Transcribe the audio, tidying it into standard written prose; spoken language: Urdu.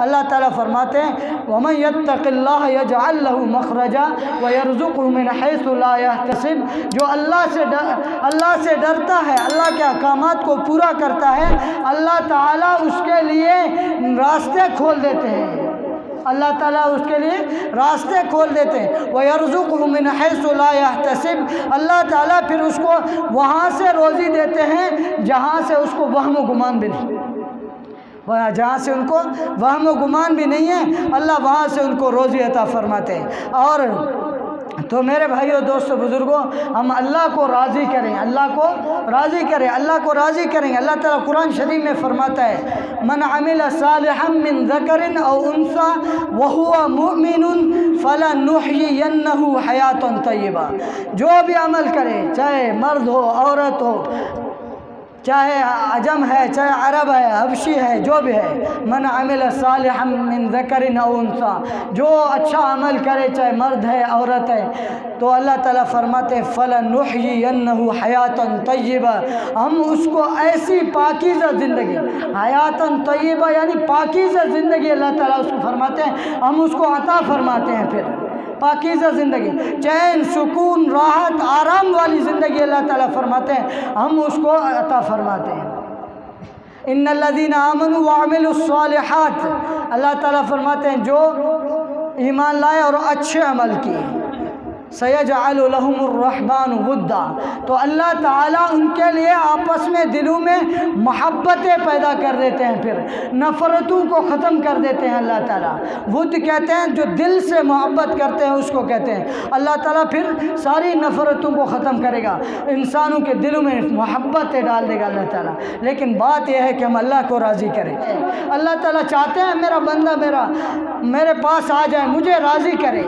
اللہ تعالیٰ فرماتے ہیں وَمَن يَتَّقِ اللَّهَ يَجْعَلْ لَهُ مَخْرَجًا وَيَرْزُقْهُ مِنْ حَيْثُ لَا يَحْتَسِبُ، جو اللہ سے ڈرتا ہے، اللہ کے احکامات کو پورا کرتا ہے، اللہ تعالیٰ اس کے لیے راستے کھول دیتے ہیں، اللہ تعالیٰ اس کے لیے راستے کھول دیتے ہیں۔ وَيَرْزُقْهُ مِنْ حَيْثُ لَا يَحْتَسِبُ، اللہ تعالیٰ پھر اس کو وہاں سے روزی دیتے ہیں جہاں سے اس کو وہم و گمان بھی نہیں، جہاں سے ان کو وہم و گمان بھی نہیں ہے، اللہ وہاں سے ان کو روزی عطا فرماتے ہیں۔ اور تو میرے بھائیوں، دوستوں، بزرگوں، ہم اللہ کو راضی کریں، اللہ کو راضی کریں، اللہ کو راضی کریں۔ اللہ تعالیٰ قرآن شریف میں فرماتا ہے من عمل صالحا من ذکر او انثى وهو مؤمن فلنحيينه حیاة طیبہ، جو بھی عمل کرے، چاہے مرد ہو، عورت ہو، چاہے عجم ہے، چاہے عرب ہے، حبشی ہے، جو بھی ہے، من عمل صالحا من ذکر او انثى، جو اچھا عمل کرے، چاہے مرد ہے، عورت ہے، تو اللہ تعالیٰ فرماتے ہیں فَلَنُحْيِيَنَّهُ حَيَاةً طَيِّبَةً، ہم اس کو ایسی پاکیزہ زندگی، حیاتاً طیبہ یعنی پاکیزہ زندگی اللہ تعالیٰ اس کو فرماتے ہیں، ہم اس کو عطا فرماتے ہیں۔ پھر پاکیزہ زندگی، چین، سکون، راحت، آرام والی زندگی اللہ تعالیٰ فرماتے ہیں، ہم اس کو عطا فرماتے ہیں۔ ان الذین آمنوا وعملوا الصالحات، اللہ تعالیٰ فرماتے ہیں جو ایمان لائے اور اچھے عمل کیے، سَيَجْعَلُ لَهُمُ الرَّحْمَنُ وُدًّا، تو اللہ تعالیٰ ان کے لیے آپس میں دلوں میں محبتیں پیدا کر دیتے ہیں، پھر نفرتوں کو ختم کر دیتے ہیں اللہ تعالیٰ۔ ود کہتے ہیں جو دل سے محبت کرتے ہیں اس کو کہتے ہیں، اللہ تعالیٰ پھر ساری نفرتوں کو ختم کرے گا، انسانوں کے دلوں میں محبتیں ڈال دے گا اللہ تعالیٰ۔ لیکن بات یہ ہے کہ ہم اللہ کو راضی کریں، اللہ تعالیٰ چاہتے ہیں میرا بندہ میرے پاس آ جائے، مجھے راضی کرے۔